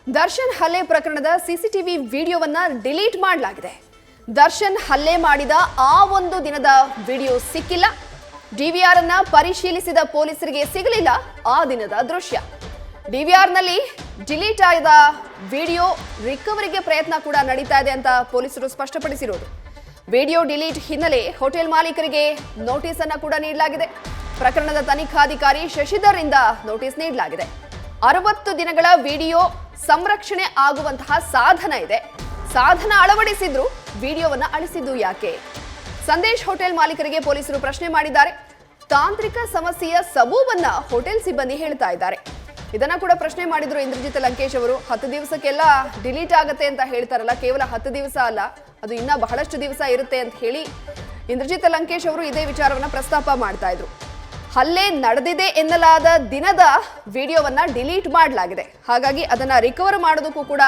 ದರ್ಶನ್ ಹಲ್ಲೆ ಪ್ರಕರಣದ ಸಿಸಿಟಿವಿ ವಿಡಿಯೋವನ್ನ ಡಿಲೀಟ್ ಮಾಡಲಾಗಿದೆ. ದರ್ಶನ್ ಹಲ್ಲೆ ಮಾಡಿದ ಆ ಒಂದು ದಿನದ ವಿಡಿಯೋ ಸಿಕ್ಕಿಲ್ಲ. ಡಿವಿಆರ್ ಅನ್ನ ಪರಿಶೀಲಿಸಿದ ಪೊಲೀಸರಿಗೆ ಸಿಗಲಿಲ್ಲ ಆ ದಿನದ ದೃಶ್ಯ. ಡಿವಿಆರ್ ನಲ್ಲಿ ಡಿಲೀಟ್ ಆದ ವಿಡಿಯೋ ರಿಕವರಿಗೆ ಪ್ರಯತ್ನ ಕೂಡ ನಡೀತಾ ಇದೆ ಅಂತ ಪೊಲೀಸರು ಸ್ಪಷ್ಟಪಡಿಸಿರೋದು. ವಿಡಿಯೋ ಡಿಲೀಟ್ ಹಿನ್ನೆಲೆ ಹೋಟೆಲ್ ಮಾಲೀಕರಿಗೆ ನೋಟಿಸ್ ಅನ್ನ ಕೂಡ ನೀಡಲಾಗಿದೆ. ಪ್ರಕರಣದ ತನಿಖಾಧಿಕಾರಿ ಶಶಿಧರ್ ಇಂದ ನೋಟಿಸ್ ನೀಡಲಾಗಿದೆ. 60 ದಿನಗಳ ವಿಡಿಯೋ ಸಂರಕ್ಷಣೆ ಆಗುವಂತಹ ಸಾಧನ ಇದೆ. ಸಾಧನ ಅಳವಡಿಸಿದ್ರು ವಿಡಿಯೋವನ್ನ ಅಳಿಸಿದ್ದು ಯಾಕೆ? ಸಂದೇಶ್ ಹೋಟೆಲ್ ಮಾಲೀಕರಿಗೆ ಪೊಲೀಸರು ಪ್ರಶ್ನೆ ಮಾಡಿದ್ದಾರೆ. ತಾಂತ್ರಿಕ ಸಮಸ್ಯೆಯ ಸಬೂಬನ್ನ ಹೋಟೆಲ್ ಸಿಬ್ಬಂದಿ ಹೇಳ್ತಾ ಇದ್ದಾರೆ. ಇದನ್ನ ಕೂಡ ಪ್ರಶ್ನೆ ಮಾಡಿದ್ರು ಇಂದ್ರಜಿತ್ ಲಂಕೇಶ್ ಅವರು. 10 ದಿವಸಕ್ಕೆಲ್ಲ ಡಿಲೀಟ್ ಆಗತ್ತೆ ಅಂತ ಹೇಳ್ತಾರಲ್ಲ, ಕೇವಲ 10 ದಿವಸ ಅಲ್ಲ, ಅದು ಇನ್ನ ಬಹಳಷ್ಟು ದಿವಸ ಇರುತ್ತೆ ಅಂತ ಹೇಳಿ ಇಂದ್ರಜಿತ್ ಲಂಕೇಶ್ ಅವರು ಇದೇ ವಿಚಾರವನ್ನ ಪ್ರಸ್ತಾಪ ಮಾಡ್ತಾ ಇದ್ರು. ಹಲ್ಲೆ ನಡೆದಿದೆ ಎನ್ನಲಾದ ದಿನದ ವಿಡಿಯೋವನ್ನ ಡಿಲೀಟ್ ಮಾಡಲಾಗಿದೆ. ಹಾಗಾಗಿ ಅದನ್ನ ರಿಕವರ್ ಮಾಡೋದಕ್ಕೂ ಕೂಡ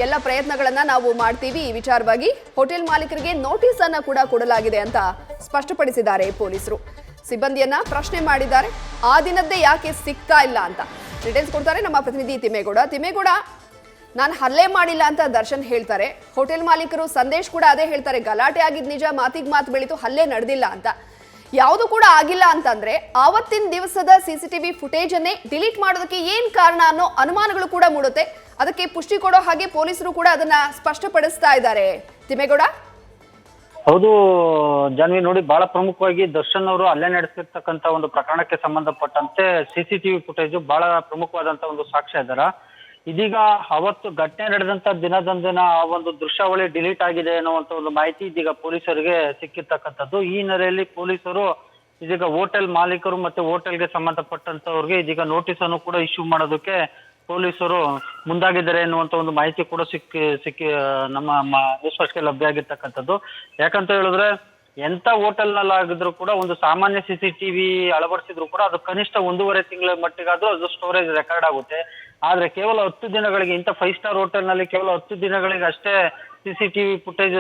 ಎಲ್ಲ ಪ್ರಯತ್ನಗಳನ್ನ ನಾವು ಮಾಡ್ತೀವಿ. ಈ ವಿಚಾರವಾಗಿ ಹೋಟೆಲ್ ಮಾಲೀಕರಿಗೆ ನೋಟಿಸ್ ಅನ್ನ ಕೂಡ ಕೊಡಲಾಗಿದೆ ಅಂತ ಸ್ಪಷ್ಟಪಡಿಸಿದ್ದಾರೆ ಪೊಲೀಸರು. ಸಿಬ್ಬಂದಿಯನ್ನ ಪ್ರಶ್ನೆ ಮಾಡಿದ್ದಾರೆ. ಆ ದಿನದ್ದೇ ಯಾಕೆ ಸಿಗ್ತಾ ಇಲ್ಲ ಅಂತ ಡೀಟೇಲ್ಸ್ ಕೊಡ್ತಾರೆ ನಮ್ಮ ಪ್ರತಿನಿಧಿ ತಿಮ್ಮೇಗೌಡ. ನಾನು ಹಲ್ಲೆ ಮಾಡಿಲ್ಲ ಅಂತ ದರ್ಶನ್ ಹೇಳ್ತಾರೆ. ಹೋಟೆಲ್ ಮಾಲೀಕರು ಸಂದೇಶ್ ಕೂಡ ಅದೇ ಹೇಳ್ತಾರೆ. ಗಲಾಟೆ ಆಗಿದ್ ನಿಜ, ಮಾತಿಗೆ ಮಾತು ಬೆಳೀತು, ಹಲ್ಲೆ ನಡೆದಿಲ್ಲ ಅಂತ. ಯಾವುದು ಕೂಡ ಆಗಿಲ್ಲ ಅಂತಂದ್ರೆ ಆವತ್ತಿನ ದಿವಸದ ಸಿಸಿಟಿವಿ ಫುಟೇಜ್ ಅನ್ನೇ ಡಿಲೀಟ್ ಮಾಡೋದಕ್ಕೆ ಏನ್ ಕಾರಣ ಅನ್ನೋ ಅನುಮಾನಗಳು ಕೂಡ ಮೂಡುತ್ತೆ. ಅದಕ್ಕೆ ಪುಷ್ಟಿ ಕೊಡೋ ಹಾಗೆ ಪೊಲೀಸರು ಕೂಡ ಅದನ್ನ ಸ್ಪಷ್ಟಪಡಿಸ್ತಾ ಇದ್ದಾರೆ. ತಿಮ್ಮೇಗೌಡ, ಹೌದು ಜಾನ್ವಿ, ನೋಡಿ, ಬಹಳ ಪ್ರಮುಖವಾಗಿ ದರ್ಶನ್ ಅವರು ಹಲ್ಲೆ ನಡೆಸಿರ್ತಕ್ಕಂಥ ಒಂದು ಪ್ರಕರಣಕ್ಕೆ ಸಂಬಂಧಪಟ್ಟಂತೆ ಸಿಸಿಟಿವಿ ಫುಟೇಜ್ ಬಹಳ ಪ್ರಮುಖವಾದಂತ ಒಂದು ಸಾಕ್ಷ್ಯ ಇದ್ದಾರ. ಇದೀಗ ಅವತ್ತು ಘಟನೆ ನಡೆದಂತ ದಿನದಂದಿನ ಆ ಒಂದು ದೃಶ್ಯಾವಳಿ ಡಿಲೀಟ್ ಆಗಿದೆ ಅನ್ನುವಂತ ಒಂದು ಮಾಹಿತಿ ಇದೀಗ ಪೊಲೀಸರಿಗೆ ಸಿಕ್ಕಿರ್ತಕ್ಕಂಥದ್ದು. ಈ ಹಿನ್ನೆಲೆಯಲ್ಲಿ ಪೊಲೀಸರು ಇದೀಗ ಹೋಟೆಲ್ ಮಾಲೀಕರು ಮತ್ತೆ ಹೋಟೆಲ್ಗೆ ಸಂಬಂಧಪಟ್ಟಂತವ್ರಿಗೆ ಇದೀಗ ನೋಟಿಸ್ ಅನ್ನು ಕೂಡ ಇಶ್ಯೂ ಮಾಡೋದಕ್ಕೆ ಪೊಲೀಸರು ಮುಂದಾಗಿದ್ದಾರೆ ಎನ್ನುವಂತ ಒಂದು ಮಾಹಿತಿ ಕೂಡ ಸಿಕ್ಕಿ ನಮ್ಮ ನ್ಯೂಸ್ಗೆ ಲಭ್ಯ ಆಗಿರ್ತಕ್ಕಂಥದ್ದು. ಯಾಕಂತ ಹೇಳಿದ್ರೆ ಎಂತ ಹೋಟೆಲ್ ನಲ್ಲಾಗಿದ್ರು ಕೂಡ ಒಂದು ಸಾಮಾನ್ಯ ಸಿಸಿಟಿವಿ ಅಳವಡಿಸಿದ್ರು ಕೂಡ ಅದು ಕನಿಷ್ಠ 1.5 ತಿಂಗಳ ಮಟ್ಟಿಗಾದ್ರೂ ಅದು ಸ್ಟೋರೇಜ್ ರೆಕಾರ್ಡ್ ಆಗುತ್ತೆ. ಆದ್ರೆ ಕೇವಲ 10 ದಿನಗಳಿಗೆ, ಇಂಥ 5 ಸ್ಟಾರ್ ಹೋಟೆಲ್ ನಲ್ಲಿ ಕೇವಲ 10 ದಿನಗಳಿಗೆ ಅಷ್ಟೇ ಸಿಸಿಟಿವಿ ಫುಟೇಜ್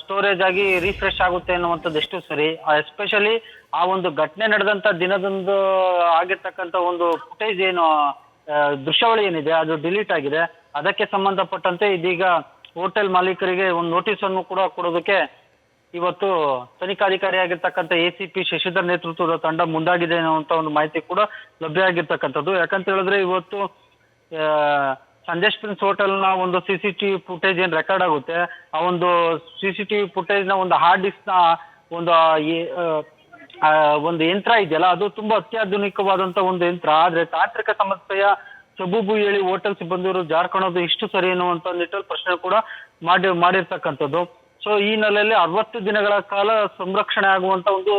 ಸ್ಟೋರೇಜ್ ಆಗಿ ರಿಫ್ರೆಶ್ ಆಗುತ್ತೆ ಅನ್ನುವಂಥದ್ದು ಎಷ್ಟು ಸರಿ? ಎಸ್ಪೆಷಲಿ ಆ ಒಂದು ಘಟನೆ ನಡೆದಂತ ದಿನದಂದು ಆಗಿರ್ತಕ್ಕಂಥ ಒಂದು ಫುಟೇಜ್ ಏನು ದೃಶ್ಯಾವಳಿ ಏನಿದೆ ಅದು ಡಿಲೀಟ್ ಆಗಿದೆ. ಅದಕ್ಕೆ ಸಂಬಂಧಪಟ್ಟಂತೆ ಇದೀಗ ಹೋಟೆಲ್ ಮಾಲೀಕರಿಗೆ ಒಂದು ನೋಟಿಸ್ ಅನ್ನು ಕೂಡ ಕೊಡೋದಕ್ಕೆ ಇವತ್ತು ತನಿಖಾಧಿಕಾರಿ ಆಗಿರ್ತಕ್ಕಂಥ ACP ಶಶಿಧರ್ ನೇತೃತ್ವದ ತಂಡ ಮುಂದಾಗಿದೆ ಅನ್ನುವಂತ ಒಂದು ಮಾಹಿತಿ ಕೂಡ ಲಭ್ಯ ಆಗಿರ್ತಕ್ಕಂಥದ್ದು. ಯಾಕಂತ ಹೇಳಿದ್ರೆ ಇವತ್ತು ಸಂದೇಶ್ ಪ್ರಿನ್ಸ್ ಹೋಟೆಲ್ ನ ಒಂದು ಸಿಸಿಟಿವಿ ಫುಟೇಜ್ ಏನ್ ರೆಕಾರ್ಡ್ ಆಗುತ್ತೆ, ಆ ಒಂದು ಸಿಸಿಟಿವಿ ಫುಟೇಜ್ ನ ಒಂದು ಹಾರ್ಡ್ ಡಿಸ್ಕ್ ನ ಒಂದು ಯಂತ್ರ ಇದೆಯಲ್ಲ, ಅದು ತುಂಬಾ ಅತ್ಯಾಧುನಿಕವಾದಂತ ಒಂದು ಯಂತ್ರ. ಆದ್ರೆ ತಾಂತ್ರಿಕ ಸಮಸ್ಯೆಯ ಸಬೂಬು ಹೇಳಿ ಹೋಟೆಲ್ ಸಿಬ್ಬಂದಿಯವರು ಜಾರ್ಕೊಳ್ಳೋದು ಇಷ್ಟು ಸರಿ ಅನ್ನುವಂತ ನಿಟ್ಟಲ್ಲಿ ಪ್ರಶ್ನೆ ಕೂಡ ಮಾಡಿರ್ತಕ್ಕಂಥದ್ದು. ಸೊ ಈ ನೆಲೆಯಲ್ಲಿ 60 ದಿನಗಳ ಕಾಲ ಸಂರಕ್ಷಣೆ ಆಗುವಂತ ಒಂದು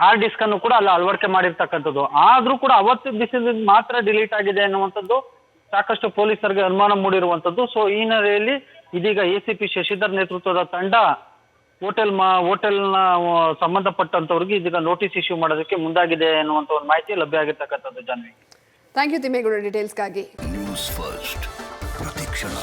ಹಾರ್ಡ್ ಡಿಸ್ಕ್ ಅನ್ನು ಕೂಡ ಅಲ್ಲಿ ಅಳವಡಿಕೆ ಮಾಡಿರ್ತಕ್ಕಂಥದ್ದು. ಆದ್ರೂ ಕೂಡ 60 ದಿವಸದಿಂದ ಮಾತ್ರ ಡಿಲೀಟ್ ಆಗಿದೆ ಅನ್ನುವಂಥದ್ದು ಸಾಕಷ್ಟು ಪೊಲೀಸರಿಗೆ ಅನುಮಾನ ಮೂಡಿರುವಂತದ್ದು. ಸೊ ಈ ನೆಲೆಯಲ್ಲಿ ಇದೀಗ ACP ಶಶಿಧರ್ ನೇತೃತ್ವದ ತಂಡ ಹೋಟೆಲ್ನ ಸಂಬಂಧಪಟ್ಟಂತವ್ರಿಗೆ ಇದೀಗ ನೋಟಿಸ್ ಇಶ್ಯೂ ಮಾಡೋದಕ್ಕೆ ಮುಂದಾಗಿದೆ ಅನ್ನುವಂತ ಒಂದು ಮಾಹಿತಿ ಲಭ್ಯ ಆಗಿರ್ತಕ್ಕಂಥದ್ದು. ಜಾನ್ವಿ, ಥ್ಯಾಂಕ್ ಯು ತಿಮ್ಮೇಗೌಡ ಡೀಟೇಲ್ಸ್ಗಾಗಿ. ನ್ಯೂಸ್ ಫಸ್ಟ್ ಪ್ರತಿಕ್ಷಣ.